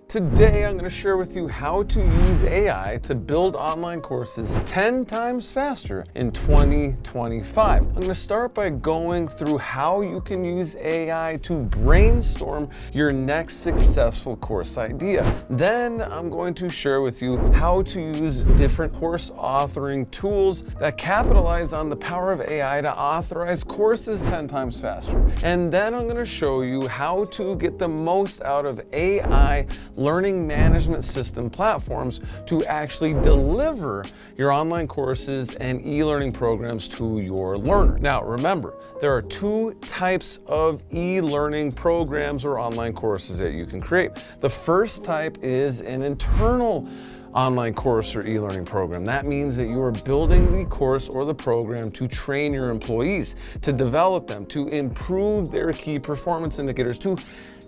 Today, I'm going to share with you how to use AI to build online courses 10 times faster in 2025. I'm going to start by going through how you can use AI to brainstorm your next successful course idea. Then I'm going to share with you how to use different course authoring tools that capitalize on the power of AI to authorize courses 10 times faster. And then I'm going to show you how to get the most out of AI learning management system platforms to actually deliver your online courses and e-learning programs to your learner. Now, remember, there are two types of e-learning programs or online courses that you can create. The first type is an internal online course or e-learning program. That means that you are building the course or the program to train your employees, to develop them, to improve their key performance indicators, to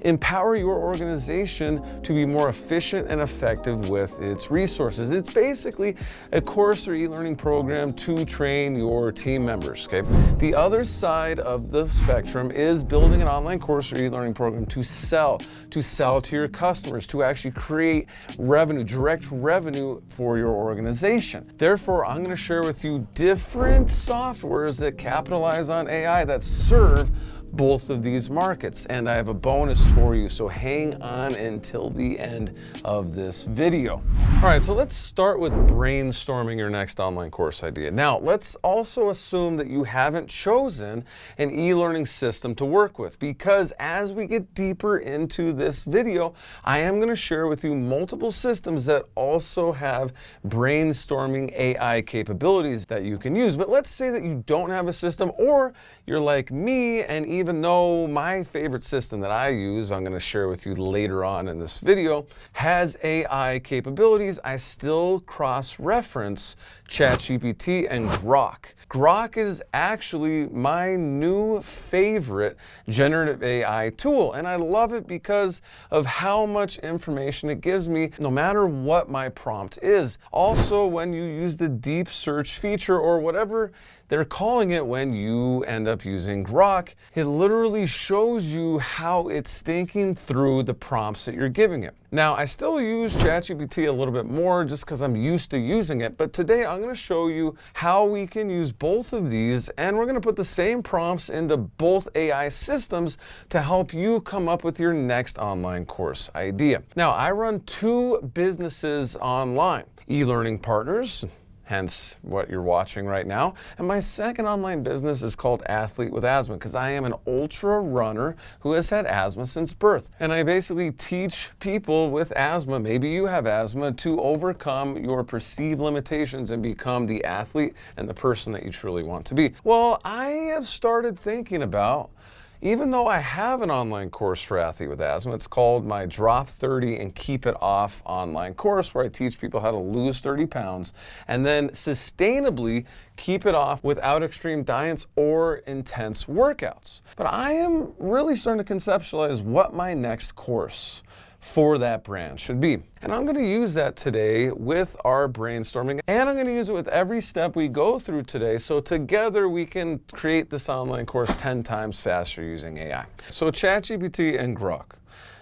empower your organization to be more efficient and effective with its resources. It's basically a course or e-learning program to train your team members, okay? The other side of the spectrum is building an online course or e-learning program to sell to your customers, to actually create revenue, direct revenue for your organization. Therefore, I'm going to share with you different softwares that capitalize on AI that serve both of these markets. And I have a bonus for you, so hang on until the end of this video. All right, so let's start with brainstorming your next online course idea. Now, let's also assume that you haven't chosen an e-learning system to work with, because as we get deeper into this video, I am going to share with you multiple systems that also have brainstorming AI capabilities that you can use. But let's say that you don't have a system, or you're like me, and even though my favorite system that I use, I'm going to share with you later on in this video, has AI capabilities, I still cross-reference ChatGPT and Grok. Grok is actually my new favorite generative AI tool, and I love it because of how much information it gives me, no matter what my prompt is. Also, when you use the deep search feature, or whatever they're calling it when you end up using Grok, it literally shows you how it's thinking through the prompts that you're giving it. Now, I still use ChatGPT a little bit more just because I'm used to using it, but today I'm going to show you how we can use both of these, and we're going to put the same prompts into both AI systems to help you come up with your next online course idea. Now, I run two businesses online: e-learning partners, hence what you're watching right now. And my second online business is called Athlete with Asthma, because I am an ultra runner who has had asthma since birth. And I basically teach people with asthma, maybe you have asthma, to overcome your perceived limitations and become the athlete and the person that you truly want to be. Well, I have started thinking about, even though I have an online course for Athlete with Asthma, it's called my Drop 30 and Keep It Off online course, where I teach people how to lose 30 pounds and then sustainably keep it off without extreme diets or intense workouts. But I am really starting to conceptualize what my next course for that brand should be. And I'm going to use that today with our brainstorming, and I'm going to use it with every step we go through today, so together we can create this online course 10 times faster using AI. So ChatGPT and Grok.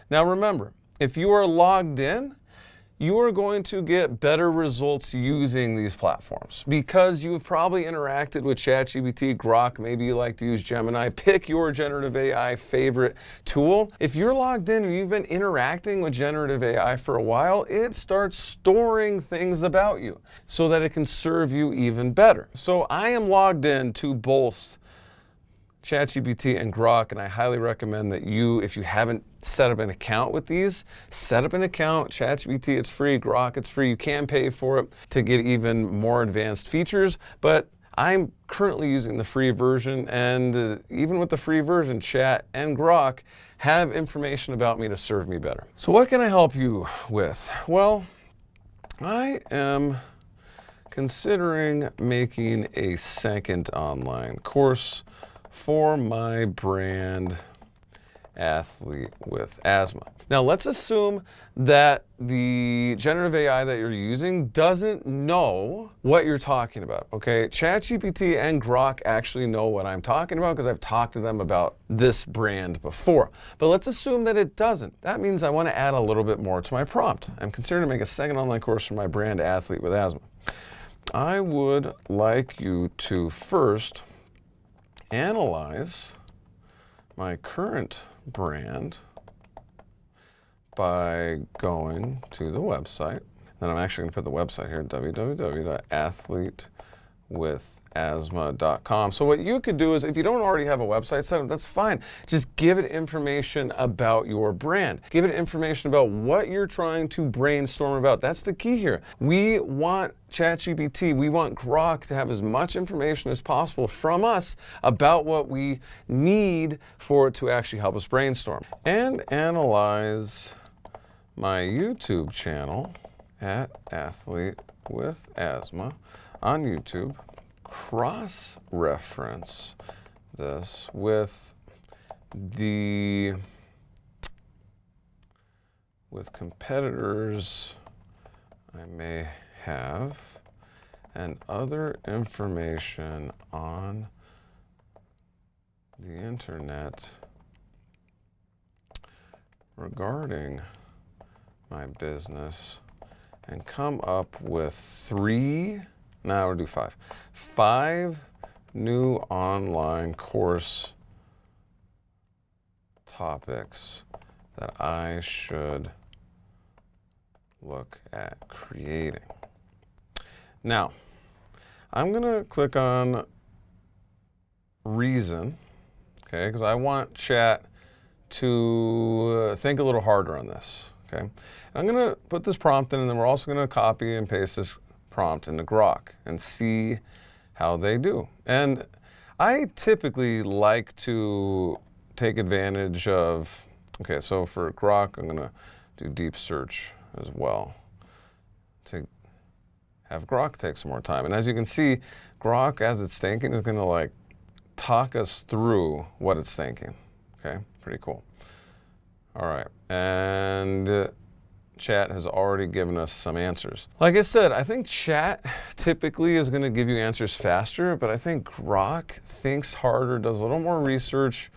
Now remember, if you are logged in, you are going to get better results using these platforms because you've probably interacted with ChatGPT, Grok, maybe you like to use Gemini. Pick your generative AI favorite tool. If you're logged in and you've been interacting with generative AI for a while, it starts storing things about you so that it can serve you even better. So I am logged in to both ChatGPT and Grok, and I highly recommend that you, if you haven't set up an account with these, set up an account. ChatGPT, it's free. Grok, it's free. You can pay for it to get even more advanced features, but I'm currently using the free version, and even with the free version, Chat and Grok have information about me to serve me better. So what can I help you with? Well, I am considering making a second online course for my brand athlete with asthma. Now let's assume that the generative AI that you're using doesn't know what you're talking about, okay? ChatGPT and Grok actually know what I'm talking about because I've talked to them about this brand before. But let's assume that it doesn't. That means I want to add a little bit more to my prompt. I'm considering to make a second online course for my brand athlete with asthma. I would like you to first analyze my current brand by going to the website. Then I'm actually going to put the website here, www.athletewithasthma.com. So what you could do is, if you don't already have a website set up, that's fine. Just give it information about your brand. Give it information about what you're trying to brainstorm about. That's the key here. We want ChatGPT, we want Grok to have as much information as possible from us about what we need for it to actually help us brainstorm. And analyze my YouTube channel at Athlete with Asthma on YouTube. Cross-reference this with competitors I may have and other information on the internet regarding my business, and come up with we'll do five new online course topics that I should look at creating. Now, I'm going to click on reason, okay, because I want chat to think a little harder on this, okay? And I'm going to put this prompt in, and then we're also going to copy and paste this prompt into Grok and see how they do. And I typically like to take advantage of, okay, so for Grok, I'm going to do deep search as well to have Grok take some more time. And as you can see, Grok, as it's thinking, is going to like talk us through what it's thinking. Okay, pretty cool. All right, and chat has already given us some answers. Like I said, I think chat typically is going to give you answers faster, but I think Grok thinks harder, does a little more research,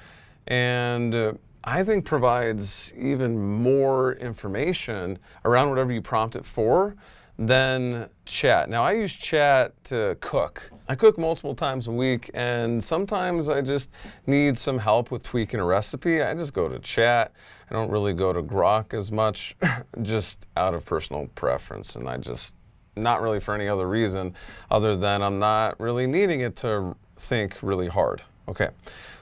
and I think provides even more information around whatever you prompt it for than chat. Now, I use chat to cook. I cook multiple times a week, and sometimes I just need some help with tweaking a recipe. I just go to chat. I don't really go to Grok as much, just out of personal preference, and I just, not really for any other reason other than I'm not really needing it to think really hard. Okay,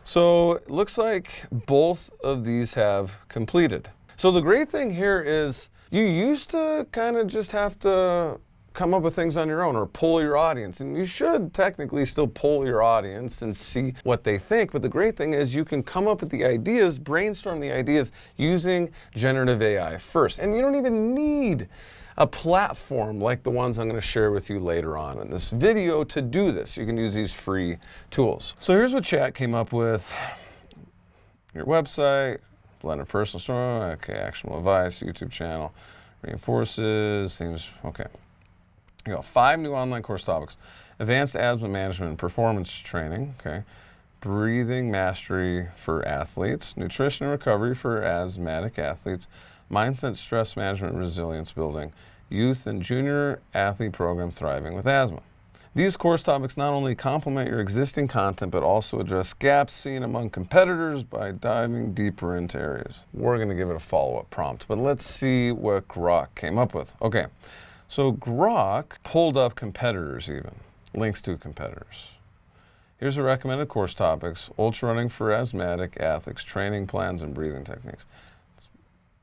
so it looks like both of these have completed. So the great thing here is you used to kind of just have to come up with things on your own or poll your audience. And you should technically still poll your audience and see what they think. But the great thing is you can come up with the ideas, brainstorm the ideas using generative AI first. And you don't even need a platform like the ones I'm going to share with you later on in this video to do this. You can use these free tools. So here's what chat came up with. Your website, blend of personal story, okay, actionable advice, YouTube channel, reinforces, seems, okay. You got 5 new online course topics. Advanced asthma management and performance training, okay. Breathing mastery for athletes, nutrition and recovery for asthmatic athletes, mindset, stress management, and resilience building, youth and junior athlete program thriving with asthma. These course topics not only complement your existing content, but also address gaps seen among competitors by diving deeper into areas. We're going to give it a follow-up prompt, but let's see what Grok came up with. Okay, so Grok pulled up competitors even, links to competitors. Here's the recommended course topics: ultra running for asthmatic athletes, training plans, and breathing techniques.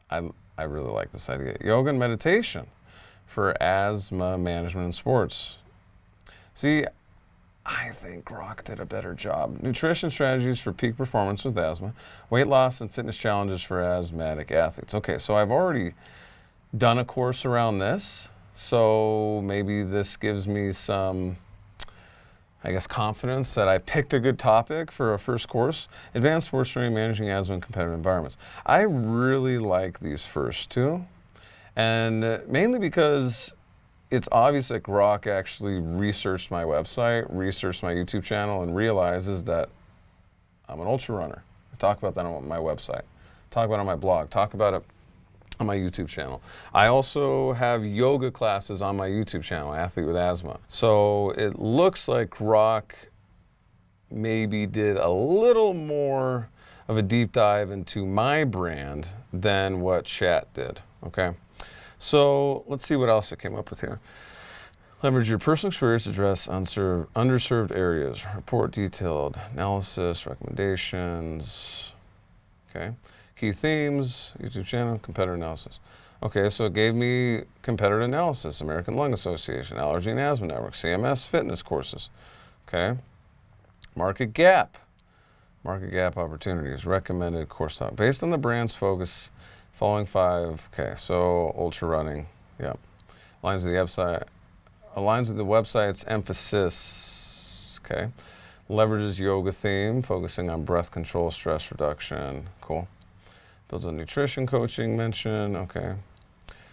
I really like this idea. Yoga and meditation for asthma management and sports. See, I think Grok did a better job. Nutrition strategies for peak performance with asthma, weight loss and fitness challenges for asthmatic athletes. Okay, so I've already done a course around this, so maybe this gives me some I guess, confidence that I picked a good topic for a first course. Advanced Sports Training, Managing Asthma in Competitive Environments. I really like these first two, and mainly because it's obvious that Grok actually researched my website, researched my YouTube channel, and realizes that I'm an ultra runner. I talk about that on my website, talk about it on my blog, talk about it on my YouTube channel. I also have yoga classes on my YouTube channel, Athlete with Asthma. So it looks like Grok maybe did a little more of a deep dive into my brand than what Chat did, okay? So let's see what else it came up with here. Leverage your personal experience to address underserved areas. Report detailed analysis, recommendations, okay? Key themes, YouTube channel, competitor analysis. Okay, so it gave me competitor analysis, American Lung Association, Allergy and Asthma Network, CMS fitness courses. Okay, market gap opportunities, recommended course topic. Based on the brand's focus, following 5, okay, so ultra running, yeah. Aligns with the website's emphasis, okay. Leverages yoga theme, focusing on breath control, stress reduction, cool. Builds on nutrition coaching mention, okay.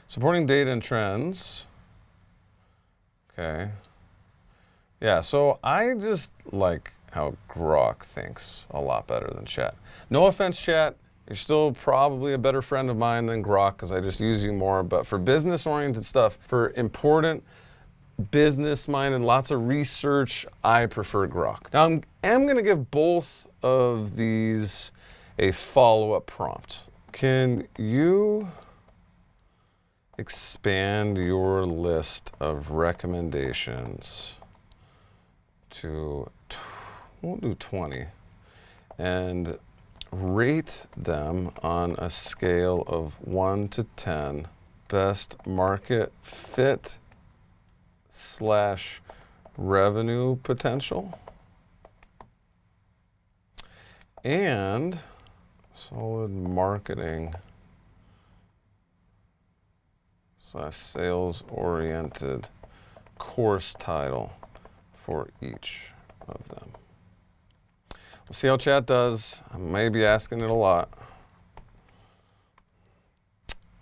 Supporting data and trends, okay. Yeah, so I just like how Grok thinks a lot better than Chat. No offense, Chat, you're still probably a better friend of mine than Grok because I just use you more, but for business-oriented stuff, for important business-minded, lots of research, I prefer Grok. Now, I'm going to give both of these a follow-up prompt. Can you expand your list of recommendations to, we'll do 20, and rate them on a scale of 1 to 10, best market fit / revenue potential, and solid marketing / sales-oriented course title for each of them. We'll see how Chat does. I may be asking it a lot.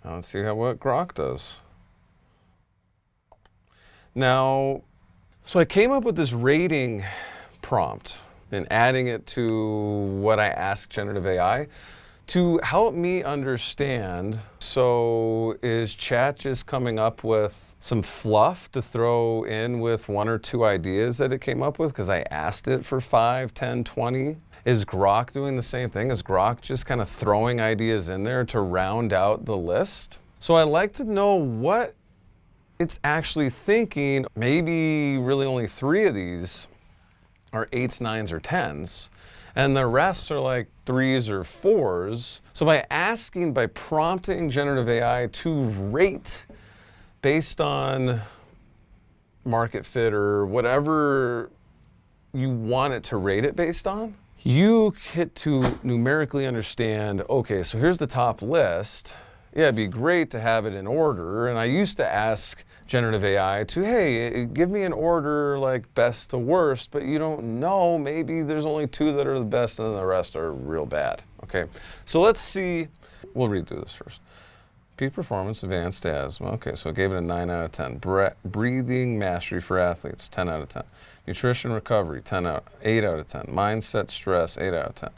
Now let's see what Grok does. Now, so I came up with this rating prompt and adding it to what I asked generative AI to help me understand. So is Chat just coming up with some fluff to throw in with 1 or 2 ideas that it came up with because I asked it for 5, 10, 20? Is Grok doing the same thing? Is Grok just kind of throwing ideas in there to round out the list? So I'd like to know what it's actually thinking. Maybe really only 3 of these are 8s, 9s, or 10s, and the rest are like 3s or 4s. So by prompting generative AI to rate based on market fit or whatever you want it to rate it based on, you get to numerically understand, okay, so here's the top list. Yeah, it'd be great to have it in order. And I used to ask generative AI to, hey, give me an order like best to worst, but you don't know, maybe there's only 2 that are the best and then the rest are real bad, okay? So let's see, we'll read through this first. Peak performance, advanced asthma, okay, so it gave it a 9 out of 10. Breathing mastery for athletes, 10 out of 10. Nutrition recovery, 8 out of 10. Mindset stress, 8 out of 10.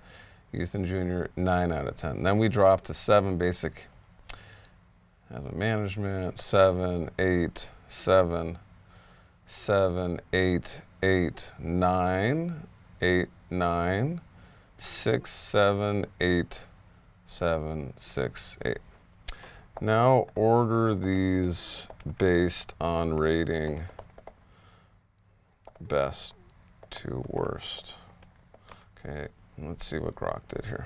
Youth and junior, 9 out of 10. Then we dropped to 7 basic asthma management, 7, 8, 7, 7, 8, 8, 9, 8, 9, 6, 7, 8, 7, 6, 8. Now order these based on rating best to worst. Okay, let's see what Grok did here.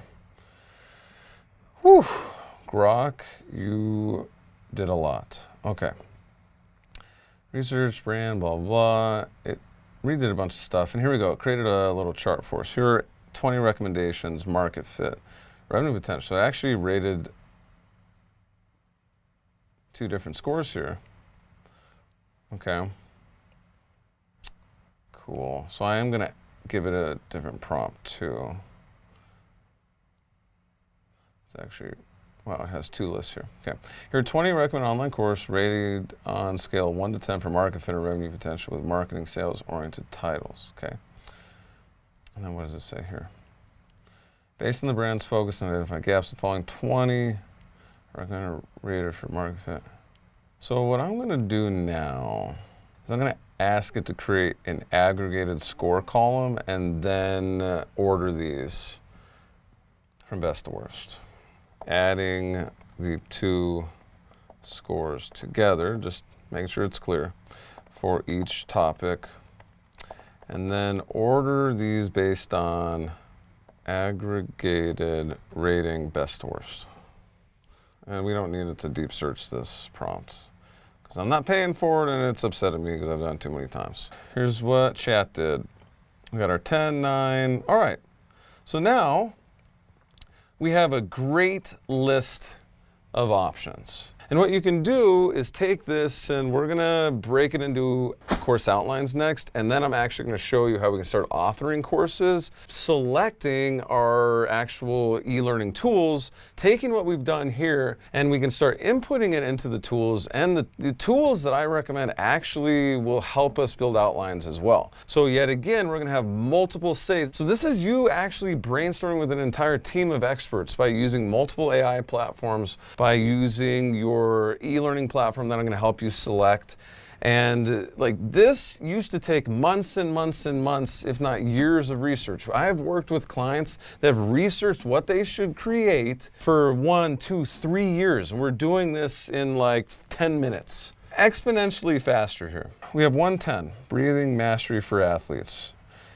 Whew. Grok, you did a lot. Okay. Research, brand, blah, blah. It redid a bunch of stuff. And here we go. It created a little chart for us. Here are 20 recommendations, market fit, revenue potential. So it actually rated 2 different scores here. Okay. cool. So I am going to give it a different prompt too. It's actually, wow, it has 2 lists here. Okay. Here are 20 recommended online courses rated on scale 1 to 10 for market fit or revenue potential with marketing sales oriented titles. Okay. And then what does it say here? Based on the brand's focus on identifying gaps, the following 20 recommended rated for market fit. So what I'm going to do now is I'm going to ask it to create an aggregated score column and then order these from best to worst. Adding the 2 scores together, just making sure it's clear for each topic. And then order these based on aggregated rating best to worst. And we don't need it to deep search this prompt because I'm not paying for it and it's upsetting me because I've done it too many times. Here's what chat did. We got our 10, 9. All right. So now we have a great list of options. And what you can do is take this, and we're gonna break it into course outlines next, and then I'm actually gonna show you how we can start authoring courses, selecting our actual e-learning tools, taking what we've done here, and we can start inputting it into the tools, and the tools that I recommend actually will help us build outlines as well. So yet again, we're gonna have multiple saves. So this is you actually brainstorming with an entire team of experts by using multiple AI platforms, by using your e-learning platform that I'm going to help you select. And like this used to take months and months and months, if not years of research. I have worked with clients that have researched what they should create for 1, 2, 3 years. And we're doing this in like 10 minutes. Exponentially faster here. We have 110, breathing mastery for athletes.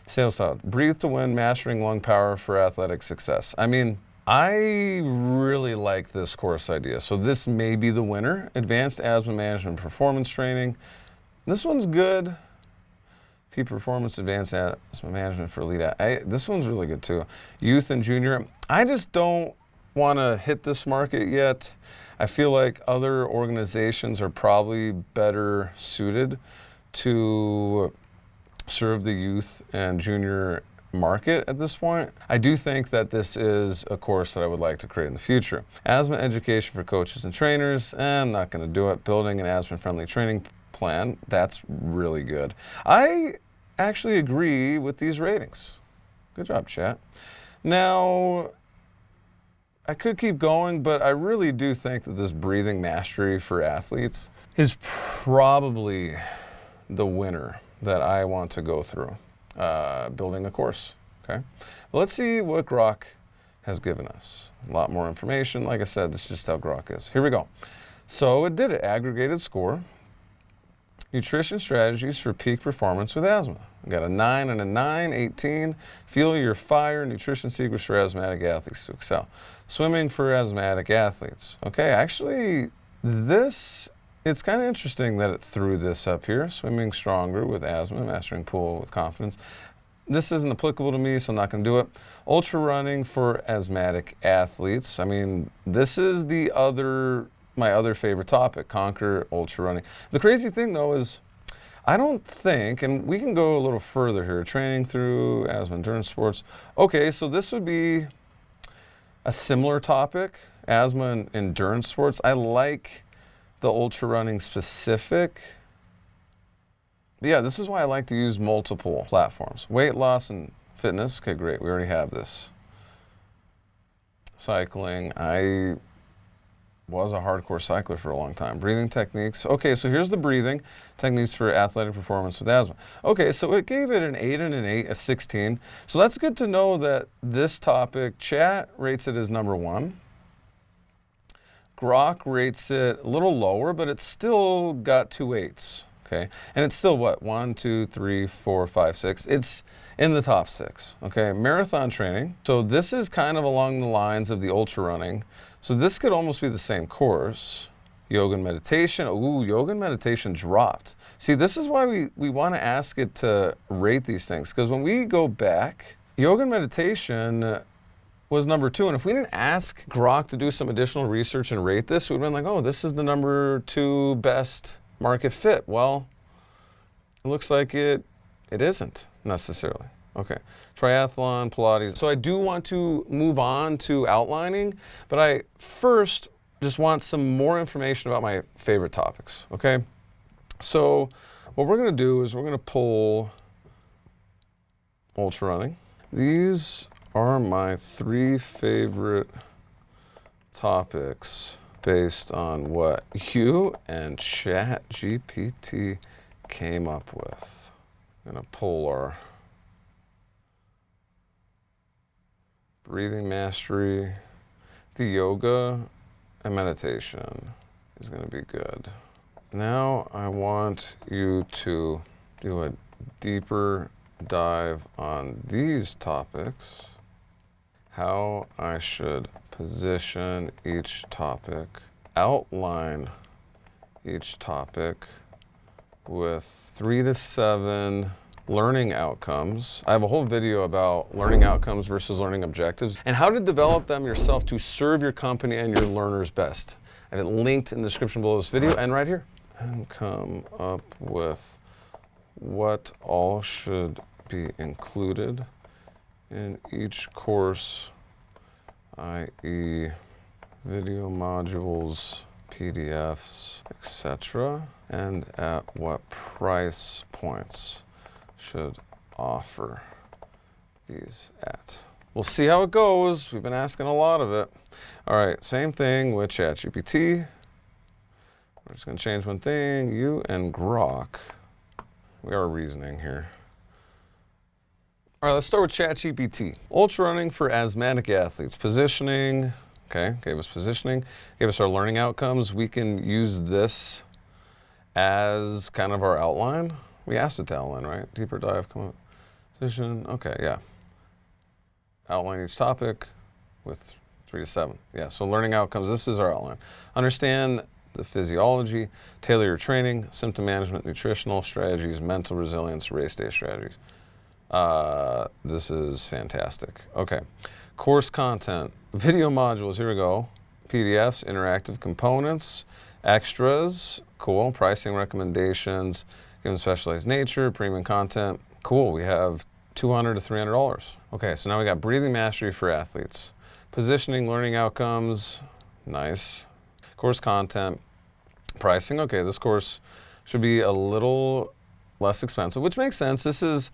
Sales thought, breathe to win, mastering lung power for athletic success. I mean, I really like this course idea. So this may be the winner. Advanced Asthma Management Performance Training. This one's good. Peak Performance Advanced Asthma Management for Elite. This one's really good too. Youth and Junior. I just don't want to hit this market yet. I feel like other organizations are probably better suited to serve the youth and junior market at this point. I do think that this is a course that I would like to create in the future. Asthma education for coaches and trainers. I'm not going to do it. Building an asthma-friendly training plan. That's really good. I actually agree with these ratings. Good job, chat. Now, I could keep going, but I really do think that this breathing mastery for athletes is probably the winner that I want to go through. Building a course, okay? Well, let's see what Grok has given us. A lot more information. Like I said, this is just how Grok is. Here we go. So it did it. Aggregated score. Nutrition strategies for peak performance with asthma. We got a 9 and a 9, 18. Fuel your fire. Nutrition secrets for asthmatic athletes to excel. Swimming for asthmatic athletes. Okay, actually, it's kind of interesting that it threw this up here. Swimming stronger with asthma, mastering pool with confidence. This isn't applicable to me, so I'm not going to do it. Ultra running for asthmatic athletes. I mean, this is my other favorite topic, conquer ultra running. The crazy thing though is, I don't think, and we can go a little further here, training through asthma endurance sports. Okay, so this would be a similar topic, asthma and endurance sports. I like the ultra running specific. But yeah, this is why I like to use multiple platforms. Weight loss and fitness. Okay, great. We already have this. Cycling. I was a hardcore cycler for a long time. Breathing techniques. Okay, so here's the breathing techniques for athletic performance with asthma. Okay, so it gave it an 8 and an 8, a 16. So that's good to know that this topic, chat rates it as number 1. Grok rates it a little lower, but it's still got 2 8s, okay? And it's still what, 1, 2, 3, 4, 5, 6. It's in the top 6, okay? Marathon training. So this is kind of along the lines of the ultra running. So this could almost be the same course. Yoga and meditation. Ooh, yoga and meditation dropped. See, this is why we want to ask it to rate these things, because when we go back, yoga and meditation was number 2. And if we didn't ask Grok to do some additional research and rate this, we'd been like, oh, this is the number 2 best market fit. Well, it looks like it It isn't necessarily. Okay, triathlon, Pilates. So I do want to move on to outlining, but I first just want some more information about my favorite topics, okay? So what we're gonna do is we're gonna pull ultra running. These are my 3 favorite topics based on what you and ChatGPT came up with. I'm gonna pull our breathing mastery, the yoga and meditation is gonna be good. Now I want you to do a deeper dive on these topics, how I should position each topic, outline each topic with 3 to 7 learning outcomes. I have a whole video about learning outcomes versus learning objectives and how to develop them yourself to serve your company and your learners best. I have it linked in the description below this video and right here. And come up with what all should be included in each course, i.e. video modules, PDFs, etc., and at what price points should offer these at. We'll see how it goes. We've been asking a lot of it. All right, same thing with ChatGPT. We're just going to change one thing. You and Grok. We are reasoning here. All right, let's start with ChatGPT. Ultra running for asthmatic athletes. Positioning. Okay, gave us positioning. Gave us our learning outcomes. We can use this as kind of our outline. We asked it to outline, right? Deeper dive, come up, position. Okay, yeah. Outline each topic with 3 to 7. Yeah, so learning outcomes, this is our outline. Understand the physiology, tailor your training, symptom management, nutritional strategies, mental resilience, race day strategies. This is fantastic. Okay, course content, video modules, here we go. PDFs, interactive components, extras, cool, pricing recommendations, given specialized nature, premium content. Cool, we have $200 to $300. Okay, so now we got breathing mastery for athletes. Positioning, learning outcomes, nice. Course content, pricing. Okay, this course should be a little less expensive, which makes sense. This is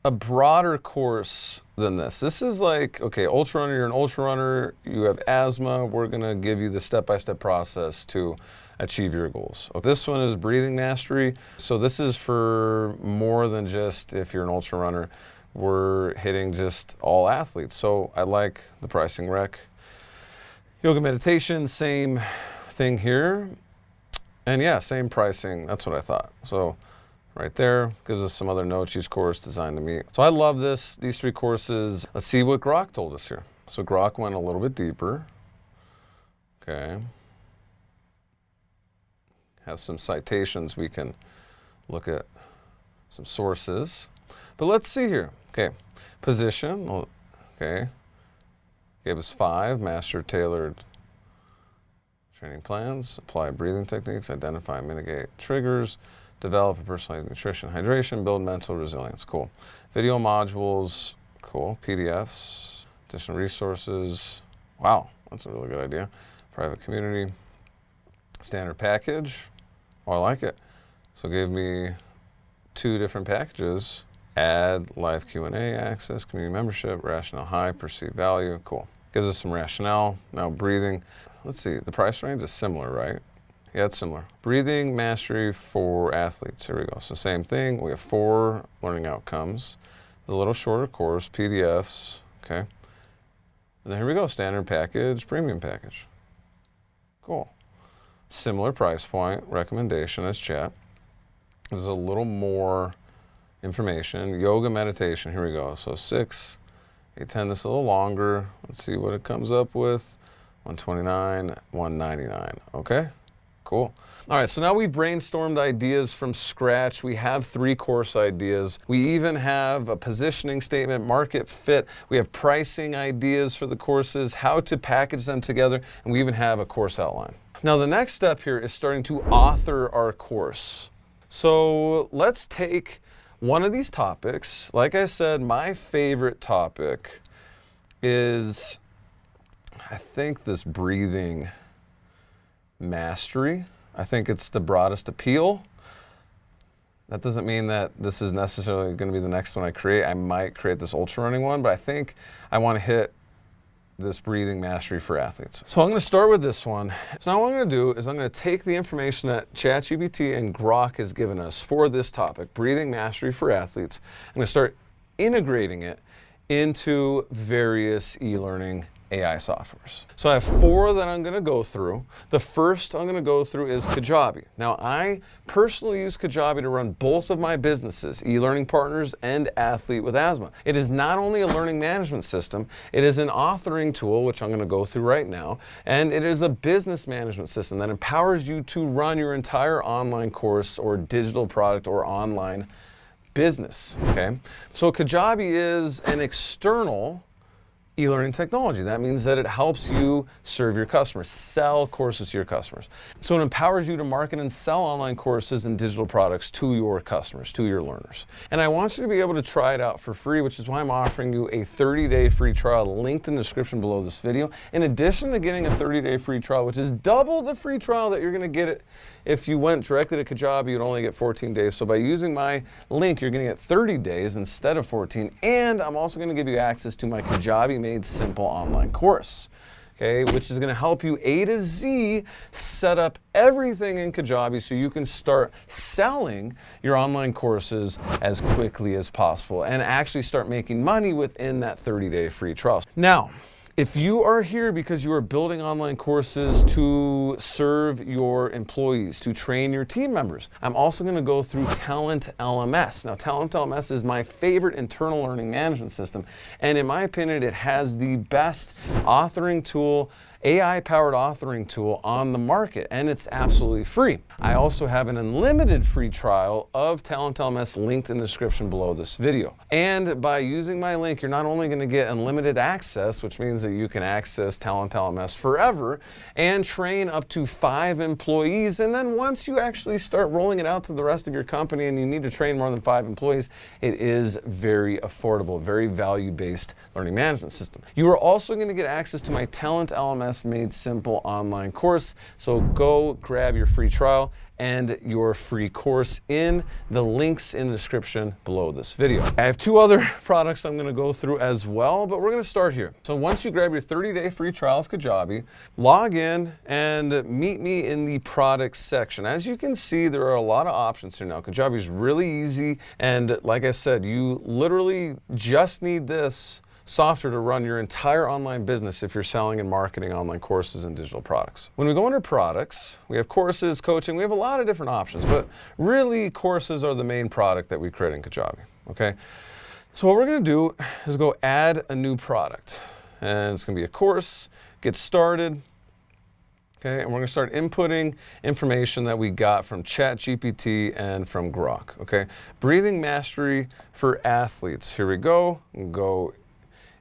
a broader course than this. This is like, okay, ultra runner, you're an ultra runner, you have asthma, we're gonna give you the step-by-step process to achieve your goals. Okay, this one is breathing mastery. So this is for more than just if you're an ultra runner, we're hitting just all athletes. So I like the pricing rec. Yoga meditation, same thing here. And yeah, same pricing, that's what I thought. So right there, gives us some other notes, each course designed to meet. So I love this, these 3 courses. Let's see what Grok told us here. So Grok went a little bit deeper. Okay. Have some citations, we can look at some sources. But let's see here. Okay, position, okay. Gave us 5, master tailored training plans, apply breathing techniques, identify and mitigate triggers, develop a personalized nutrition, hydration, build mental resilience. Cool. Video modules, cool. PDFs, additional resources. Wow, that's a really good idea. Private community, standard package. Oh, I like it. So it gave me 2 different packages. Add live Q&A access, community membership, rationale high, perceived value. Cool. Gives us some rationale. Now breathing. Let's see, the price range is similar, right? Yeah, it's similar. Breathing mastery for athletes. Here we go. So same thing. We have 4 learning outcomes. It's a little shorter course, PDFs. Okay. And then here we go. Standard package, premium package. Cool. Similar price point. Recommendation as chat. There's a little more information. Yoga meditation. Here we go. So 6, 810. This is a little longer. Let's see what it comes up with. 129, 199. Okay. Cool. All right, so now we've brainstormed ideas from scratch. We have 3 course ideas. We even have a positioning statement, market fit. We have pricing ideas for the courses, how to package them together, and we even have a course outline. Now, the next step here is starting to author our course. So let's take one of these topics, like I said, my favorite topic is, I think, this breathing mastery. I think it's the broadest appeal. That doesn't mean that this is necessarily going to be the next one I create. I might create this ultra running one, but I think I want to hit this breathing mastery for athletes. So I'm going to start with this one. So now what I'm going to do is I'm going to take the information that ChatGPT and Grok has given us for this topic, breathing mastery for athletes. I'm going to start integrating it into various e-learning AI softwares. So I have 4 that I'm going to go through. The first I'm going to go through is Kajabi. Now, I personally use Kajabi to run both of my businesses, eLearning Partners and Athlete with Asthma. It is not only a learning management system, it is an authoring tool, which I'm going to go through right now, and it is a business management system that empowers you to run your entire online course or digital product or online business. Okay? So Kajabi is an external e-learning technology. That means that it helps you serve your customers, sell courses to your customers. So it empowers you to market and sell online courses and digital products to your customers, to your learners. And I want you to be able to try it out for free, which is why I'm offering you a 30-day free trial linked in the description below this video. In addition to getting a 30-day free trial, which is double the free trial that you're going to get it if you went directly to Kajabi, you'd only get 14 days. So by using my link, you're going to get 30 days instead of 14. And I'm also going to give you access to my Kajabi Made Simple online course, okay, which is going to help you A to Z set up everything in Kajabi so you can start selling your online courses as quickly as possible and actually start making money within that 30-day free trial. Now, if you are here because you are building online courses to serve your employees, to train your team members, I'm also going to go through TalentLMS. Now, TalentLMS is my favorite internal learning management system, and in my opinion, it has the best authoring tool, AI-powered authoring tool on the market, and it's absolutely free. I also have an unlimited free trial of TalentLMS linked in the description below this video. And by using my link, you're not only going to get unlimited access, which means that you can access TalentLMS forever and train up to 5 employees. And then once you actually start rolling it out to the rest of your company and you need to train more than 5 employees, it is very affordable, very value-based learning management system. You are also going to get access to my TalentLMS Made Simple online course. So go grab your free trial and your free course in the links in the description below this video. I have 2 other products I'm going to go through as well, but we're going to start here. So once you grab your 30-day free trial of Kajabi, log in and meet me in the products section. As you can see, there are a lot of options here now. Kajabi is really easy, and like I said, you literally just need this software to run your entire online business if you're selling and marketing online courses and digital products. When we go under products, we have courses, coaching, we have a lot of different options, but really courses are the main product that we create in Kajabi, okay? So what we're gonna do is go add a new product, and it's gonna be a course, get started, okay? And we're gonna start inputting information that we got from ChatGPT and from Grok, okay? Breathing mastery for athletes. Here we go. We'll go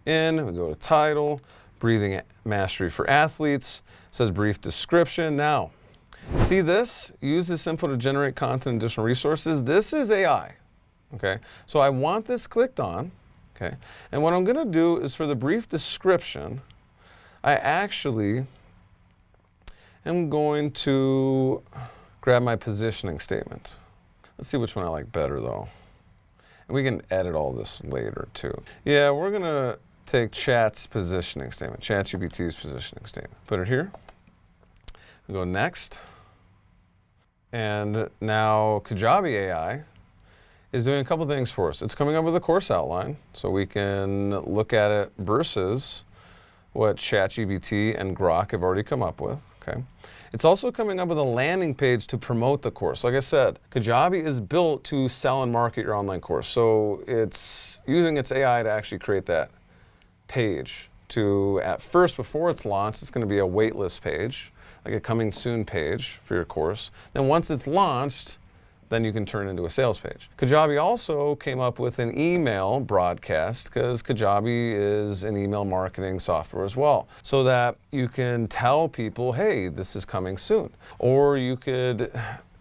in, we go to title, breathing mastery for athletes, it says brief description. Now, see this? Use this info to generate content and additional resources. This is AI, okay? So I want this clicked on, okay? And what I'm gonna do is for the brief description, I actually am going to grab my positioning statement. Let's see which one I like better though. And we can edit all this later too. Yeah, we're gonna take Chat's positioning statement, ChatGPT's positioning statement. Put it here. We go next. And now Kajabi AI is doing a couple things for us. It's coming up with a course outline, so we can look at it versus what ChatGPT and Grok have already come up with, okay? It's also coming up with a landing page to promote the course. Like I said, Kajabi is built to sell and market your online course. So it's using its AI to actually create that page to, at first, before it's launched, it's going to be a waitlist page, like a coming soon page for your course. Then once it's launched, then you can turn it into a sales page. Kajabi also came up with an email broadcast because Kajabi is an email marketing software as well, so that you can tell people, hey, this is coming soon. Or you could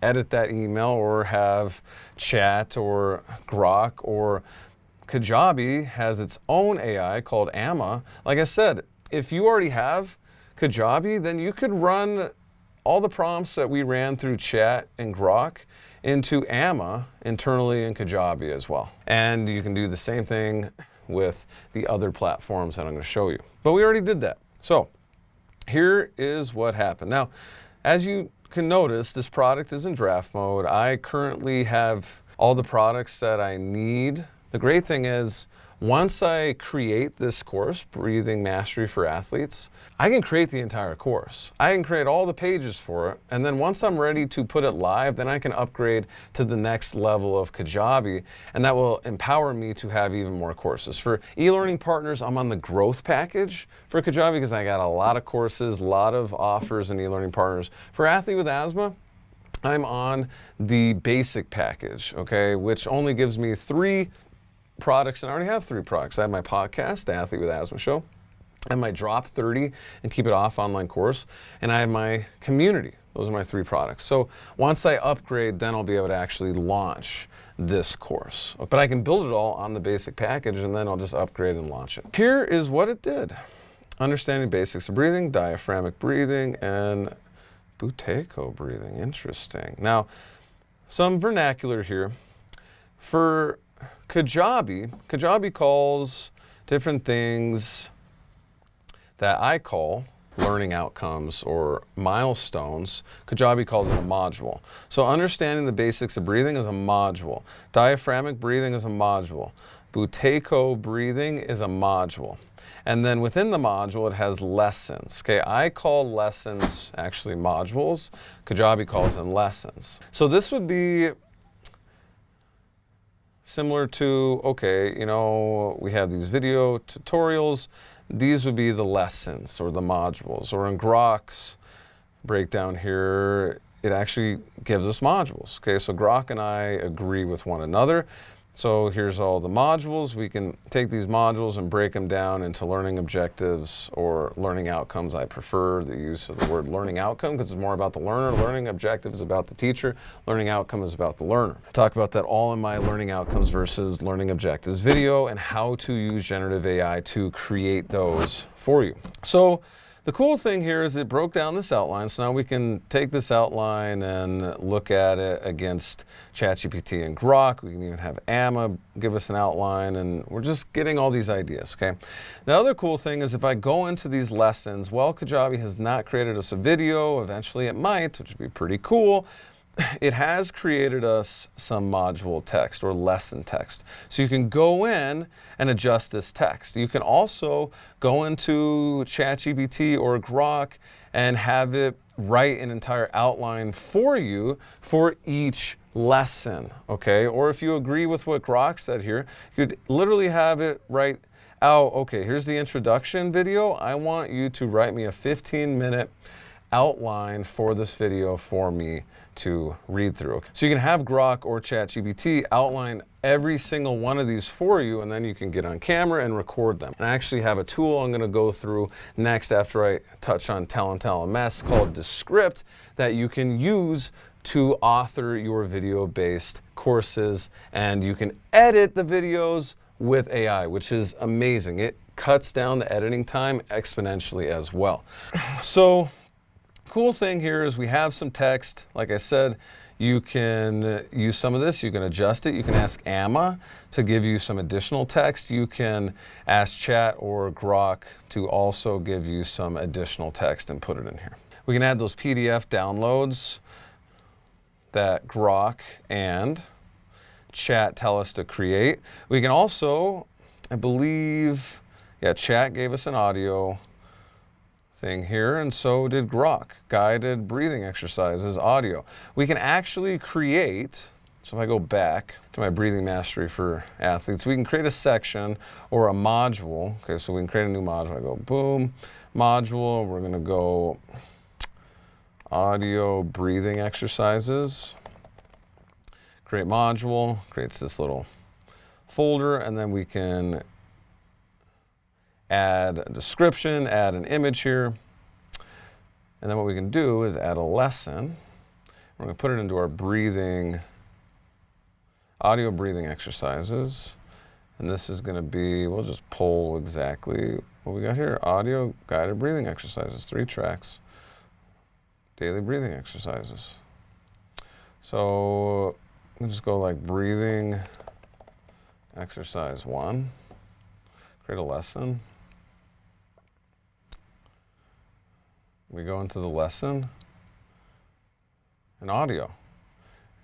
edit that email or have Chat or Grok, or Kajabi has its own AI called AMA. Like I said, if you already have Kajabi, then you could run all the prompts that we ran through Chat and Grok into AMA internally in Kajabi as well. And you can do the same thing with the other platforms that I'm going to show you. But we already did that. So here is what happened. Now, as you can notice, this product is in draft mode. I currently have all the products that I need. The great thing is, once I create this course, Breathing Mastery for Athletes, I can create the entire course. I can create all the pages for it, and then once I'm ready to put it live, then I can upgrade to the next level of Kajabi, and that will empower me to have even more courses. For e-learning partners, I'm on the growth package for Kajabi because I got a lot of courses, a lot of offers in e-learning partners. For Athlete with Asthma, I'm on the basic package, okay, which only gives me 3 products, and I already have 3 products. I have my podcast, the Athlete with Asthma Show, I have my Drop 30 and Keep It Off online course, and I have my community. Those are my 3 products. So once I upgrade, then I'll be able to actually launch this course. But I can build it all on the basic package, and then I'll just upgrade and launch it. Here is what it did. Understanding basics of breathing, diaphragmatic breathing, and Buteyko breathing. Interesting. Now, some vernacular here. For Kajabi calls different things that I call learning outcomes or milestones. Kajabi calls it a module. So understanding the basics of breathing is a module. Diaphragmatic breathing is a module. Buteyko breathing is a module. And then within the module, it has lessons. Okay, I call lessons actually modules. Kajabi calls them lessons. So this would be similar to, okay, you know, we have these video tutorials. These would be the lessons or the modules. Or in Grok's breakdown here, it actually gives us modules. Okay, so Grok and I agree with one another. So here's all the modules. We can take these modules and break them down into learning objectives or learning outcomes. I prefer the use of the word learning outcome because it's more about the learner. Learning objective is about the teacher. Learning outcome is about the learner. I talk about that all in my learning outcomes versus learning objectives video and how to use generative AI to create those for you. So the cool thing here is it broke down this outline, so now we can take this outline and look at it against ChatGPT and Grok. We can even have AMA give us an outline, and we're just getting all these ideas, okay? The other cool thing is if I go into these lessons, well, Kajabi has not created us a video. Eventually it might, which would be pretty cool. It has created us some module text or lesson text. So you can go in and adjust this text. You can also go into ChatGPT or Grok and have it write an entire outline for you for each lesson, okay? Or if you agree with what Grok said here, you could literally have it write out, okay, here's the introduction video. I want you to write me a 15-minute outline for this video for me to read through. So you can have Grok or ChatGPT outline every single one of these for you, and then you can get on camera and record them. And I actually have a tool I'm going to go through next after I touch on TalentLMS called Descript that you can use to author your video-based courses, and you can edit the videos with AI, which is amazing. It cuts down the editing time exponentially as well. So cool thing here is we have some text. Like I said, you can use some of this. You can adjust it. You can ask AMA to give you some additional text. You can ask Chat or Grok to also give you some additional text and put it in here. We can add those PDF downloads that Grok and Chat tell us to create. We can also, I believe, yeah, Chat gave us an audio thing here, and so did Grok. Guided breathing exercises, audio. We can actually create, so if I go back to my breathing mastery for athletes, we can create a section or a module. Okay, so we can create a new module. I go boom, module, we're gonna go audio breathing exercises. Create module, creates this little folder, and then we can add a description, add an image here. And then what we can do is add a lesson. We're going to put it into our audio breathing exercises. And this is going to be, we'll just pull exactly what we got here. Audio guided breathing exercises, 3 tracks, daily breathing exercises. So we'll just go like breathing exercise 1, create a lesson. We go into the lesson and audio.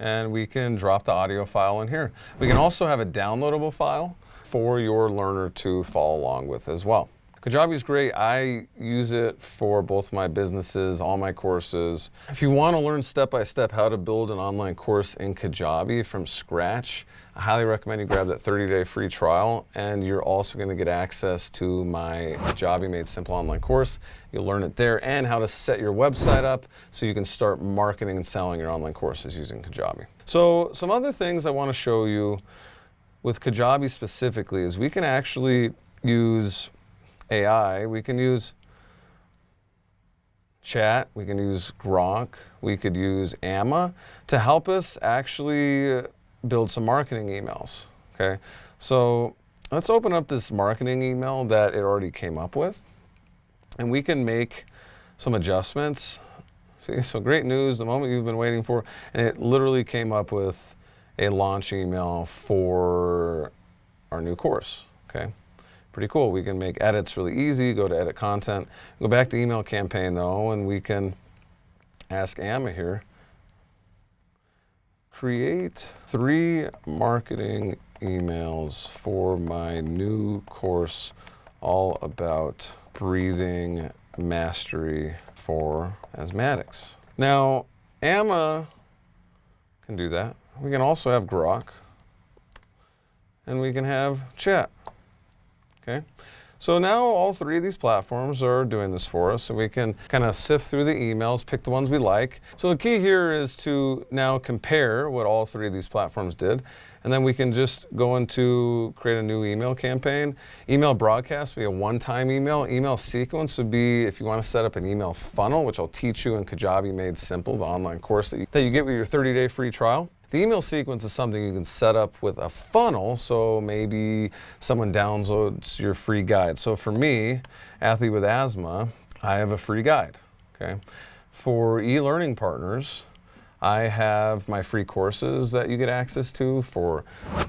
And we can drop the audio file in here. We can also have a downloadable file for your learner to follow along with as well. Kajabi is great. I use it for both my businesses, all my courses. If you want to learn step-by-step how to build an online course in Kajabi from scratch, I highly recommend you grab that 30-day free trial, and you're also going to get access to my Kajabi Made Simple online course. You'll learn it there and how to set your website up so you can start marketing and selling your online courses using Kajabi. So some other things I want to show you with Kajabi specifically is we can actually use AI, we can use chat, we can use Grok, we could use Amma to help us actually build some marketing emails, okay? So let's open up this marketing email that it already came up with, and we can make some adjustments. See, so great news, the moment you've been waiting for, and it literally came up with a launch email for our new course, okay? Pretty cool. We can make edits really easy, go to edit content, go back to email campaign though, and we can ask Amma here, create 3 marketing emails for my new course all about breathing mastery for asthmatics. Now, Amma can do that. We can also have Grok, and we can have chat. Okay, so now all 3 of these platforms are doing this for us, so we can kind of sift through the emails, pick the ones we like. So the key here is to now compare what all 3 of these platforms did, and then we can just go into create a new email campaign. Email broadcast would be a one-time email. Email sequence would be if you want to set up an email funnel, which I'll teach you in Kajabi Made Simple, the online course that you get with your 30-day free trial. The email sequence is something you can set up with a funnel, so maybe someone downloads your free guide. So for me, athlete with asthma, I have a free guide, okay? For e-learning partners, I have my free courses that you get access to for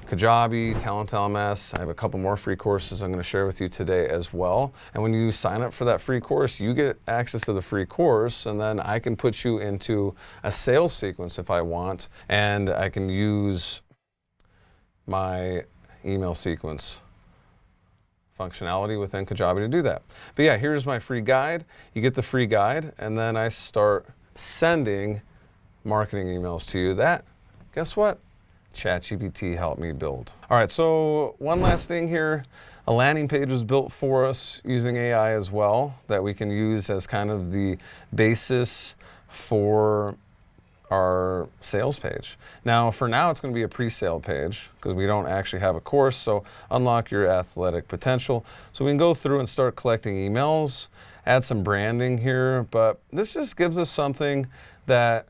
Kajabi, TalentLMS. I have a couple more free courses I'm going to share with you today as well. And when you sign up for that free course, you get access to the free course, and then I can put you into a sales sequence if I want, and I can use my email sequence functionality within Kajabi to do that. But yeah, here's my free guide. You get the free guide, and then I start sending marketing emails to you that, guess what? ChatGPT helped me build. All right, so one last thing here. A landing page was built for us using AI as well that we can use as kind of the basis for our sales page. Now, for now, it's going to be a pre-sale page because we don't actually have a course, so unlock your athletic potential. So we can go through and start collecting emails, add some branding here, but this just gives us something that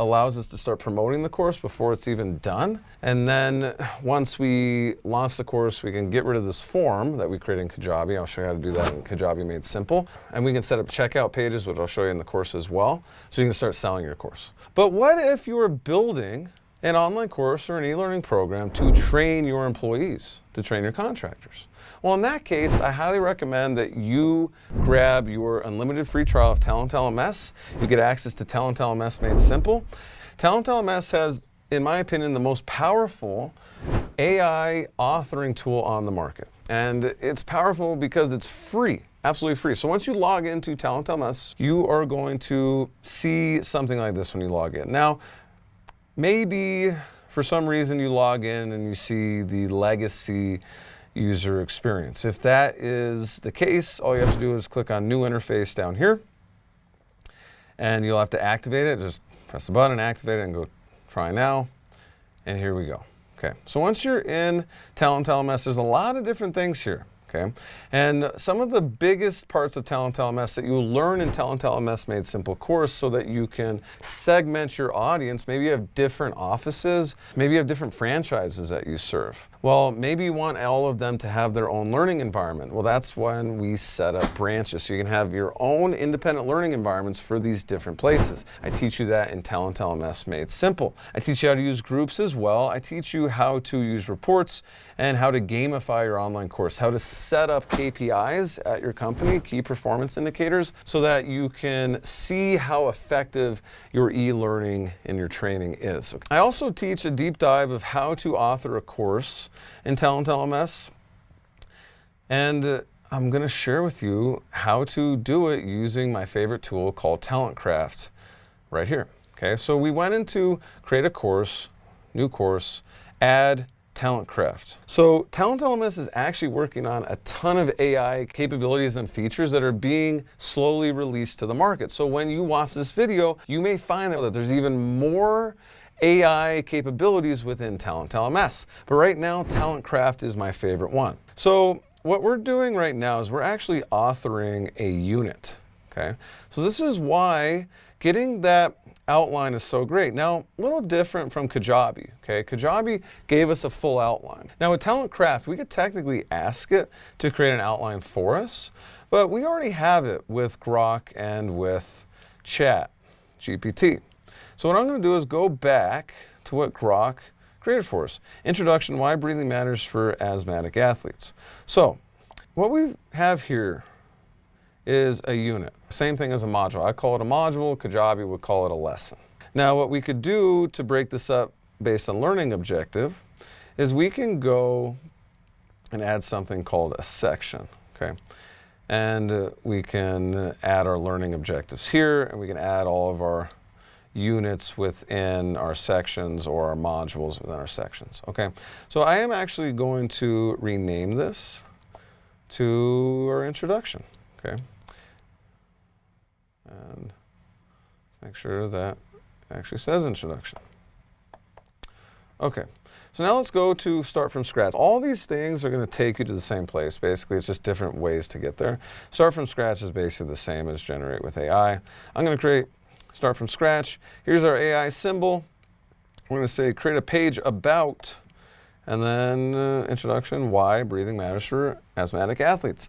allows us to start promoting the course before it's even done. And then once we launch the course, we can get rid of this form that we create in Kajabi. I'll show you how to do that in Kajabi Made Simple. And we can set up checkout pages, which I'll show you in the course as well, so you can start selling your course. But what if you are building an online course or an e-learning program to train your employees, to train your contractors? Well, in that case, I highly recommend that you grab your unlimited free trial of TalentLMS. You get access to TalentLMS Made Simple. TalentLMS has, in my opinion, the most powerful AI authoring tool on the market. And it's powerful because it's free, absolutely free. So once you log into TalentLMS, you are going to see something like this when you log in. Now, maybe for some reason you log in and you see the legacy user experience. If that is the case, all you have to do is click on New Interface down here, and you'll have to activate it. Just press the button, activate it, and go try now, and here we go. Okay, so once you're in TalentLMS, there's a lot of different things here. Okay, and some of the biggest parts of TalentLMS that you'll learn in TalentLMS Made Simple course so that you can segment your audience. Maybe you have different offices, maybe you have different franchises that you serve. Well, maybe you want all of them to have their own learning environment. Well, that's when we set up branches, so you can have your own independent learning environments for these different places. I teach you that in TalentLMS Made Simple. I teach you how to use groups as well. I teach you how to use reports and how to gamify your online course, how to set up KPIs at your company, key performance indicators, so that you can see how effective your e-learning and your training is. I also teach a deep dive of how to author a course in TalentLMS, and I'm going to share with you how to do it using my favorite tool called TalentCraft right here. Okay, so we went into create a course, new course, add TalentCraft. So TalentLMS is actually working on a ton of AI capabilities and features that are being slowly released to the market. So when you watch this video, you may find that there's even more AI capabilities within TalentLMS. But right now, TalentCraft is my favorite one. So what we're doing right now is we're actually authoring a unit. Okay, so this is why getting that outline is so great. Now, a little different from Kajabi. Okay, Kajabi gave us a full outline. Now with TalentCraft, we could technically ask it to create an outline for us, but we already have it with Grok and with ChatGPT. So what I'm going to do is go back to what Grok created for us. Introduction, why breathing matters for asthmatic athletes. So what we have here is a unit. Same thing as a module. I call it a module, Kajabi would call it a lesson. Now what we could do to break this up based on learning objective is we can go and add something called a section, okay? And we can add our learning objectives here, and we can add all of our units within our sections or our modules within our sections, okay? So I am actually going to rename this to our introduction, okay? And make sure that actually says introduction. Okay, so now let's go to start from scratch. All these things are going to take you to the same place. Basically, it's just different ways to get there. Start from scratch is basically the same as generate with AI. I'm going to create start from scratch. Here's our AI symbol. We're going to say create a page about, and then introduction, why breathing matters for asthmatic athletes.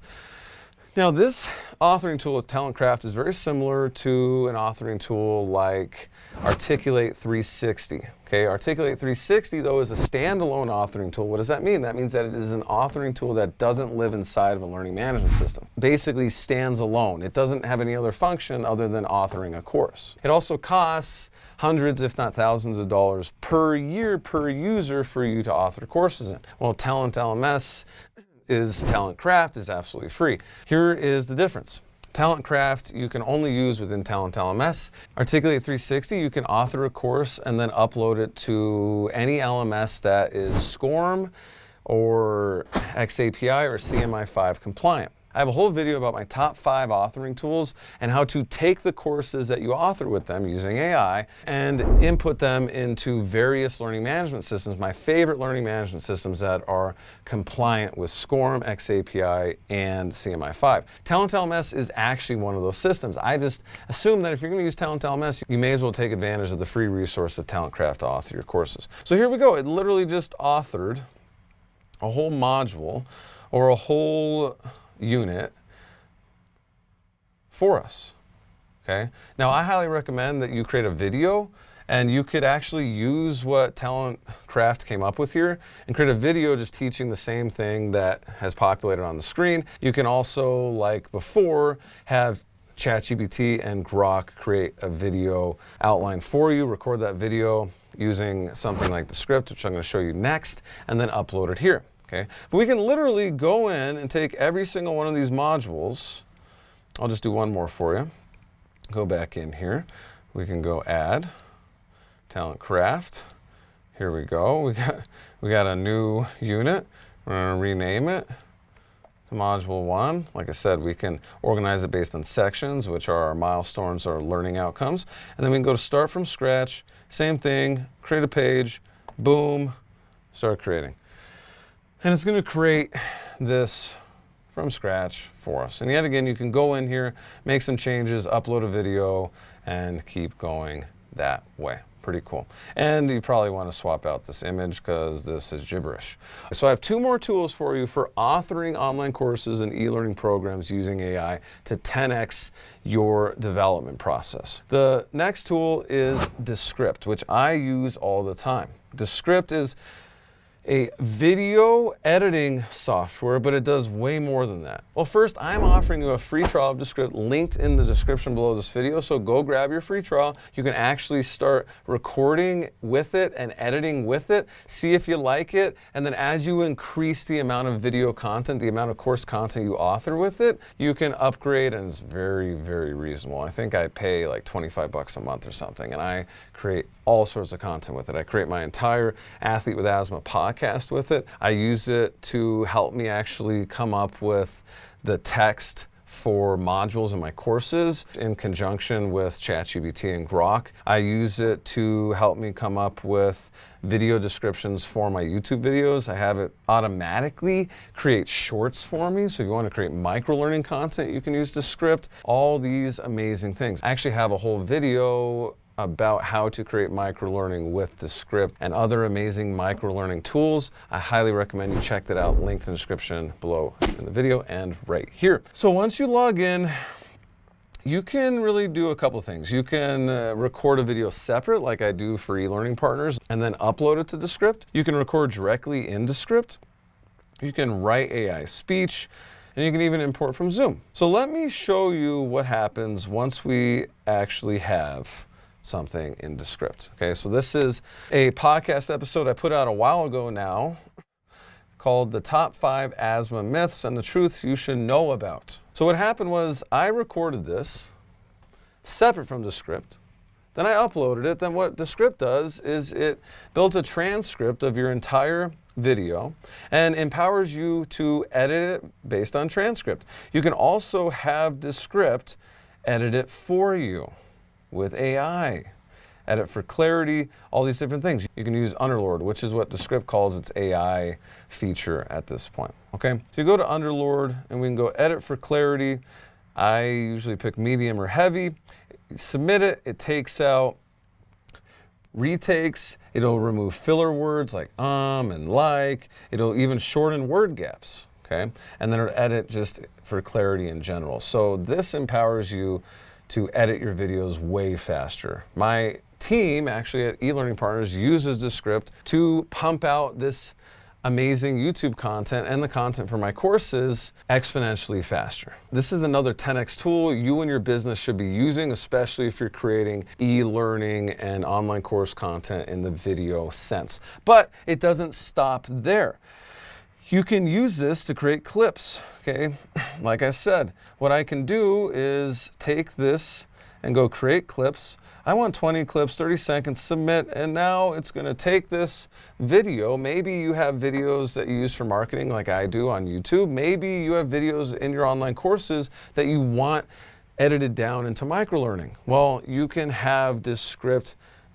Now this authoring tool with TalentCraft is very similar to an authoring tool like Articulate 360. Okay, Articulate 360 though is a standalone authoring tool. What does that mean? That means that it is an authoring tool that doesn't live inside of a learning management system. Basically stands alone. It doesn't have any other function other than authoring a course. It also costs hundreds, if not thousands of dollars per year per user for you to author courses in. Well, TalentLMS TalentCraft is absolutely free. Here is the difference. TalentCraft you can only use within TalentLMS. Articulate 360 you can author a course and then upload it to any LMS that is SCORM or XAPI or CMI5 compliant. I have a whole video about my top 5 authoring tools and how to take the courses that you author with them using AI and input them into various learning management systems, my favorite learning management systems that are compliant with SCORM, XAPI, and CMI5. TalentLMS is actually one of those systems. I just assume that if you're going to use TalentLMS, you may as well take advantage of the free resource of TalentCraft to author your courses. So here we go. It literally just authored a whole module or a whole unit for us. Okay. Now I highly recommend that you create a video, and you could actually use what TalentCraft came up with here and create a video just teaching the same thing that has populated on the screen. You can also, like before, have ChatGPT and Grok create a video outline for you, record that video using something like Descript, which I'm going to show you next, and then upload it here. Okay, but we can literally go in and take every single one of these modules. I'll just do one more for you. Go back in here. We can go add TalentCraft. Here we go. We got a new unit. We're going to rename it to Module 1. Like I said, we can organize it based on sections, which are our milestones or learning outcomes. And then we can go to start from scratch. Same thing. Create a page. Boom. Start creating. And it's going to create this from scratch for us. And yet again, you can go in here, make some changes, upload a video, and keep going that way. Pretty cool. And you probably want to swap out this image because this is gibberish. So I have 2 more tools for you for authoring online courses and e-learning programs using AI to 10x your development process. The next tool is Descript, which I use all the time. Descript is a video editing software, but it does way more than that. Well, first, I'm offering you a free trial of Descript linked in the description below this video, so go grab your free trial. You can actually start recording with it and editing with it, see if you like it, and then as you increase the amount of video content, the amount of course content you author with it, you can upgrade, and it's very, very reasonable. I think I pay like 25 bucks a month or something, and I create all sorts of content with it. I create my entire Athlete with Asthma podcast with it. I use it to help me actually come up with the text for modules in my courses in conjunction with ChatGPT and Grok. I use it to help me come up with video descriptions for my YouTube videos. I have it automatically create shorts for me. So if you want to create micro-learning content, you can use Descript. All these amazing things. I actually have a whole video about how to create micro-learning with Descript and other amazing micro-learning tools. I highly recommend you check that out, linked in the description below in the video and right here. So once you log in, you can really do a couple things. You can record a video separate, like I do for e-learning partners, and then upload it to Descript. You can record directly in Descript. You can write AI speech, and you can even import from Zoom. So let me show you what happens once we actually have something in Descript. Okay, so this is a podcast episode I put out a while ago now called The Top 5 Asthma Myths and the Truths You Should Know About. So what happened was I recorded this separate from Descript, then I uploaded it. Then what Descript does is it builds a transcript of your entire video and empowers you to edit it based on transcript. You can also have Descript edit it for you with AI, edit for clarity, all these different things. You can use Underlord, which is what Descript calls its AI feature at this point. Okay, so you go to Underlord and we can go edit for clarity. I usually pick medium or heavy. Submit it, it takes out retakes, it'll remove filler words like and like, it'll even shorten word gaps, okay? And then it'll edit just for clarity in general. So this empowers you to edit your videos way faster. My team actually at eLearning Partners uses Descript to pump out this amazing YouTube content and the content for my courses exponentially faster. This is another 10x tool you and your business should be using, especially if you're creating e-learning and online course content in the video sense. But it doesn't stop there. You can use this to create clips, okay? Like I said, what I can do is take this and go create clips. I want 20 clips, 30 seconds, submit, and now it's gonna take this video. Maybe you have videos that you use for marketing like I do on YouTube. Maybe you have videos in your online courses that you want edited down into micro-learning. Well, you can have Descript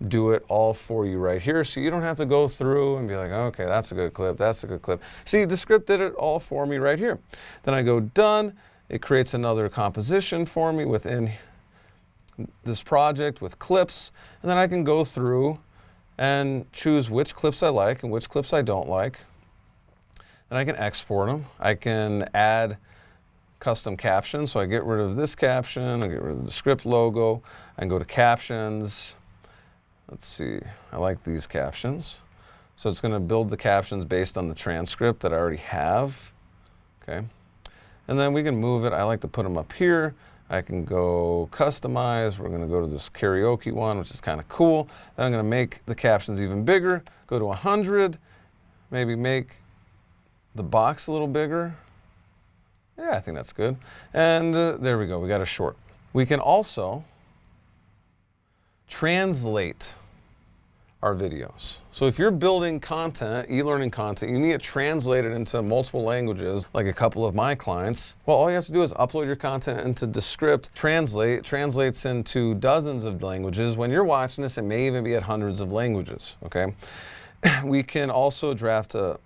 do it all for you right here, so you don't have to go through and be like, okay, that's a good clip, that's a good clip. See, Descript did it all for me right here. Then I go done, it creates another composition for me within this project with clips, and then I can go through and choose which clips I like and which clips I don't like. Then I can export them. I can add custom captions, so I get rid of this caption, I get rid of the Descript logo, I can go to captions. Let's see, I like these captions. So it's gonna build the captions based on the transcript that I already have, okay? And then we can move it. I like to put them up here. I can go customize. We're gonna go to this karaoke one, which is kind of cool. Then I'm gonna make the captions even bigger, go to 100, maybe make the box a little bigger. Yeah, I think that's good. And there we go, we got a short. We can also translate our videos. So if you're building content, e-learning content, you need it translated into multiple languages, like a couple of my clients. Well, all you have to do is upload your content into Descript, translates into dozens of languages. When you're watching this, it may even be at hundreds of languages, okay? We can also draft a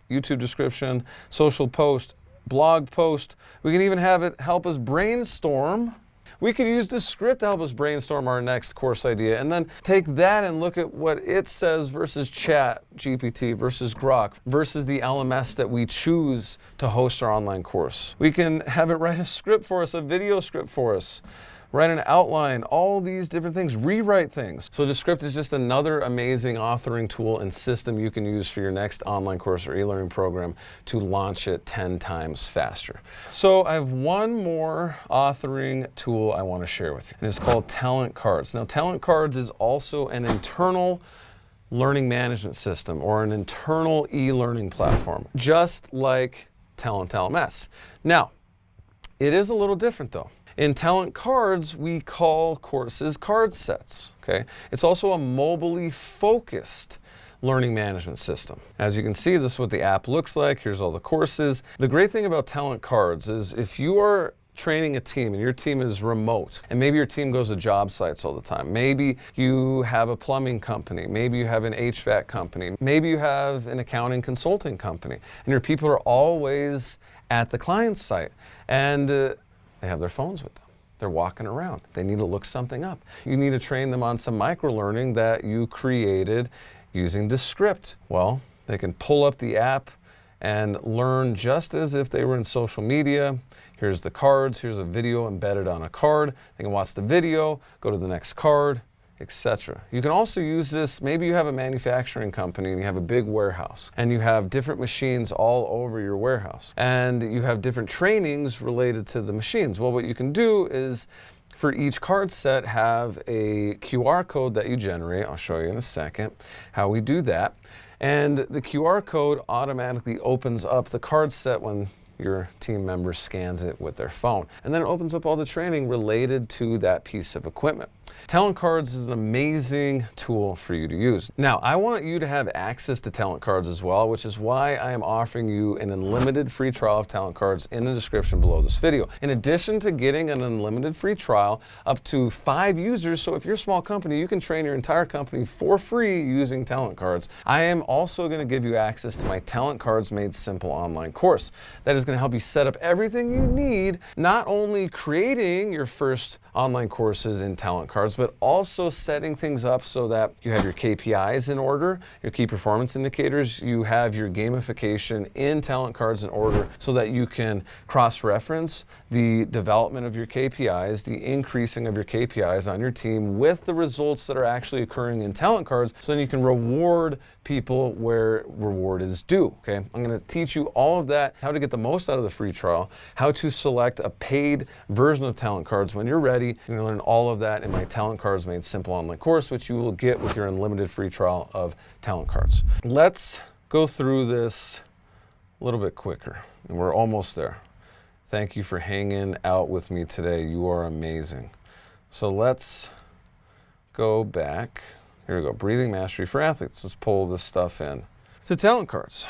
YouTube description, social post, blog post. We can even have it help us brainstorm. We could use Descript to help us brainstorm our next course idea, and then take that and look at what it says versus ChatGPT, versus Grok, versus the LMS that we choose to host our online course. We can have it write a script for us, a video script for us, write an outline, all these different things, rewrite things. So Descript is just another amazing authoring tool and system you can use for your next online course or e-learning program to launch it 10 times faster. So I have one more authoring tool I want to share with you, and it's called TalentCards. Now, TalentCards is also an internal learning management system or an internal e-learning platform, just like TalentLMS. Now, it is a little different though. In TalentCards, we call courses card sets, okay? It's also a mobily focused learning management system. As you can see, this is what the app looks like. Here's all the courses. The great thing about TalentCards is if you are training a team and your team is remote, and maybe your team goes to job sites all the time. Maybe you have a plumbing company. Maybe you have an HVAC company. Maybe you have an accounting consulting company, and your people are always at the client site. And they have their phones with them. They're walking around. They need to look something up. You need to train them on some micro-learning that you created using Descript. Well, they can pull up the app and learn just as if they were in social media. Here's the cards. Here's a video embedded on a card. They can watch the video, go to the next card, etc. You can also use this, maybe you have a manufacturing company and you have a big warehouse and you have different machines all over your warehouse and you have different trainings related to the machines. Well, what you can do is for each card set have a QR code that you generate. I'll show you in a second how we do that. And the QR code automatically opens up the card set when your team member scans it with their phone. And then it opens up all the training related to that piece of equipment. TalentCards is an amazing tool for you to use. Now, I want you to have access to TalentCards as well, which is why I am offering you an unlimited free trial of TalentCards in the description below this video. In addition to getting an unlimited free trial, up to 5 users, so if you're a small company, you can train your entire company for free using TalentCards. I am also going to give you access to my TalentCards Made Simple online course. That is going to help you set up everything you need, not only creating your first online courses in TalentCards, but also setting things up so that you have your KPIs in order, your key performance indicators, you have your gamification in TalentCards in order so that you can cross-reference the development of your KPIs, the increasing of your KPIs on your team with the results that are actually occurring in TalentCards, so then you can reward people where reward is due, okay? I'm gonna teach you all of that, how to get the most out of the free trial, how to select a paid version of TalentCards when you're ready. You're gonna learn all of that in my TalentCards Made Simple online course, which you will get with your unlimited free trial of TalentCards. Let's go through this a little bit quicker, and we're almost there. Thank you for hanging out with me today. You are amazing. So let's go back. Here we go, breathing mastery for athletes. Let's pull this stuff in to TalentCards.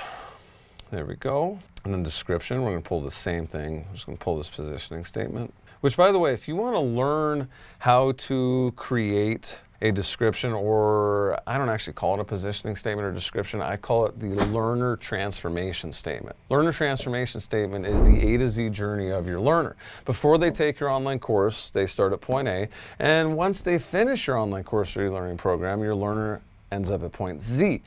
There we go. And then description, we're gonna pull the same thing. I'm just gonna pull this positioning statement. Which, by the way, if you wanna learn how to create a description, or I don't actually call it a positioning statement or description, I call it the learner transformation statement. Learner transformation statement is the A to Z journey of your learner. Before they take your online course, they start at point A, and once they finish your online course or e-learning program, your learner ends up at point Z.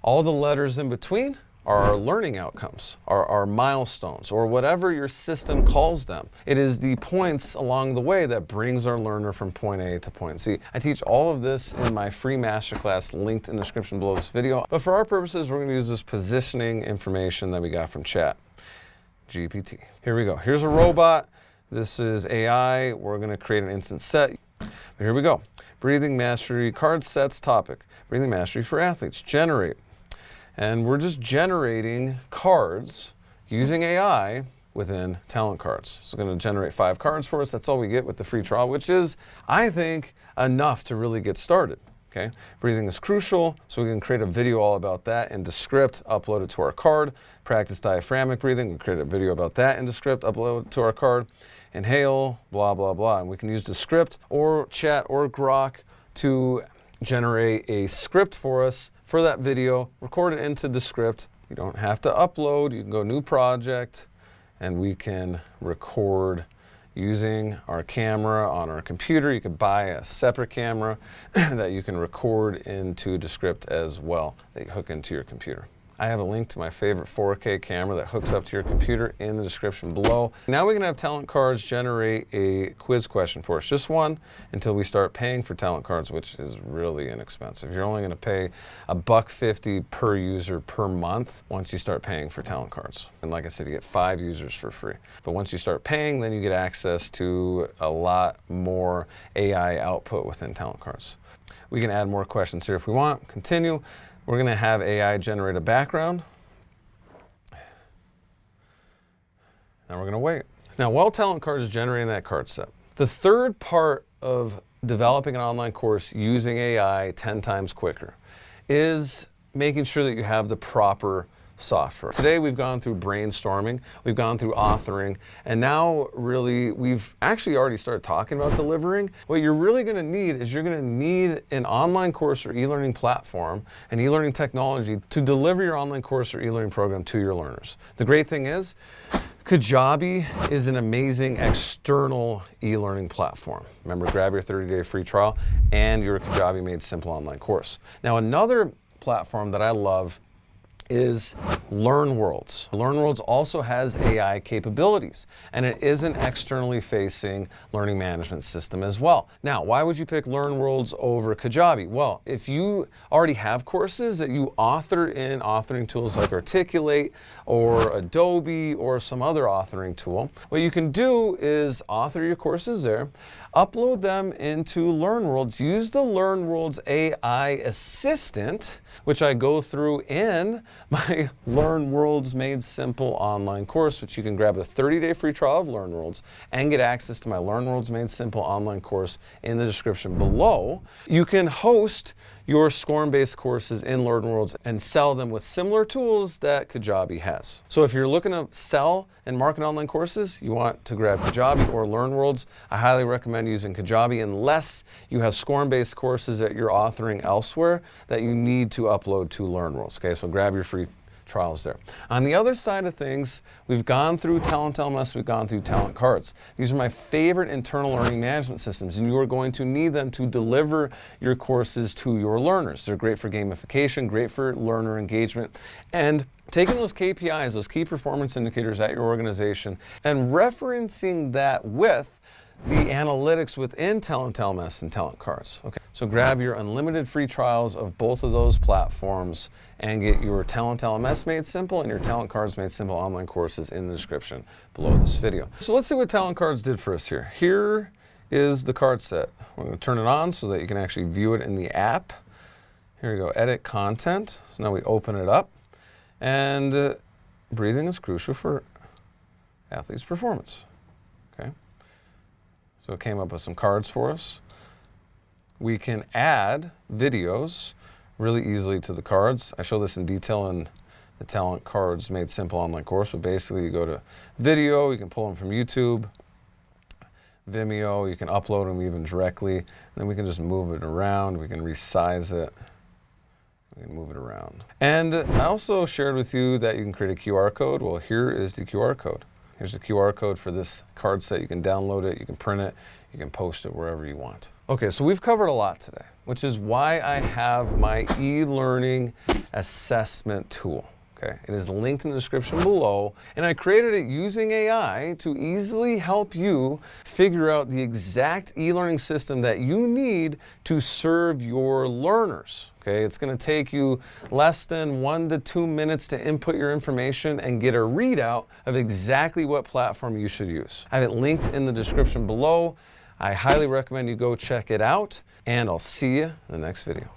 All the letters in between are our learning outcomes, are our milestones, or whatever your system calls them. It is the points along the way that brings our learner from point A to point Z. I teach all of this in my free masterclass linked in the description below this video. But for our purposes, we're gonna use this positioning information that we got from ChatGPT. Here we go. Here's a robot. This is AI. We're gonna create an instance set. But here we go. Breathing mastery, card sets topic. Breathing mastery for athletes, generate. And we're just generating cards using AI within TalentCards. So it's going to generate 5 cards for us. That's all we get with the free trial, which is, I think, enough to really get started. Okay? Breathing is crucial, so we can create a video all about that in Descript, upload it to our card. Practice diaphragmic breathing, we create a video about that in Descript, upload it to our card. Inhale, blah, blah, blah. And we can use Descript or Chat or Grok to generate a script for us for that video, record it into Descript. You don't have to upload. You can go new project, and we can record using our camera on our computer. You could buy a separate camera that you can record into Descript as well, that you hook into your computer. I have a link to my favorite 4K camera that hooks up to your computer in the description below. Now we can have TalentCards generate a quiz question for us, just one, until we start paying for TalentCards, which is really inexpensive. You're only going to pay $1.50 per user per month once you start paying for TalentCards. And like I said, you get 5 users for free. But once you start paying, then you get access to a lot more AI output within TalentCards. We can add more questions here if we want. Continue. We're going to have AI generate a background. Now we're going to wait. Now, while TalentCards is generating that card set, the third part of developing an online course using AI 10 times quicker is making sure that you have the proper software. Today we've gone through brainstorming, we've gone through authoring, and now really we've actually already started talking about delivering. What you're really going to need is you're going to need an online course or e-learning platform and e-learning technology to deliver your online course or e-learning program to your learners. The great thing is, Kajabi is an amazing external e-learning platform. Remember, grab your 30-day free trial and your Kajabi Made Simple online course. Now, another platform that I love is LearnWorlds. LearnWorlds also has AI capabilities, and it is an externally facing learning management system as well. Now, why would you pick LearnWorlds over Kajabi? Well, if you already have courses that you author in authoring tools like Articulate or Adobe or some other authoring tool, what you can do is author your courses there, upload them into LearnWorlds, use the LearnWorlds AI assistant, which I go through in my LearnWorlds Made Simple online course, which you can grab a 30-day free trial of LearnWorlds and get access to my LearnWorlds Made Simple online course in the description below. You can host your SCORM-based courses in LearnWorlds and sell them with similar tools that Kajabi has. So if you're looking to sell and market online courses, you want to grab Kajabi or LearnWorlds. I highly recommend using Kajabi unless you have SCORM-based courses that you're authoring elsewhere that you need to upload to LearnWorlds. Okay, so grab your free trials there. On the other side of things, we've gone through TalentLMS, we've gone through TalentCards. These are my favorite internal learning management systems, and you are going to need them to deliver your courses to your learners. They're great for gamification, great for learner engagement, and taking those KPIs, those key performance indicators at your organization, and referencing that with the analytics within TalentLMS and TalentCards. Okay, so grab your unlimited free trials of both of those platforms and get your TalentLMS Made Simple and your TalentCards Made Simple online courses in the description below this video. So let's see what TalentCards did for us here. Here is the card set. We're going to turn it on so that you can actually view it in the app. Here we go, edit content. So now we open it up, and breathing is crucial for athletes' performance. Okay. So it came up with some cards for us. We can add videos really easily to the cards. I show this in detail in the TalentCards Made Simple online course, but basically you go to video, you can pull them from YouTube, Vimeo, you can upload them even directly, and then we can just move it around, we can resize it, we can move it around. And I also shared with you that you can create a QR code. Well, here is the QR code. Here's the QR code for this card set. You can download it, you can print it, you can post it wherever you want. Okay, so we've covered a lot today, which is why I have my e-learning assessment tool. Okay, it is linked in the description below, and I created it using AI to easily help you figure out the exact e-learning system that you need to serve your learners. Okay, it's going to take you less than 1 to 2 minutes to input your information and get a readout of exactly what platform you should use. I have it linked in the description below. I highly recommend you go check it out, and I'll see you in the next video.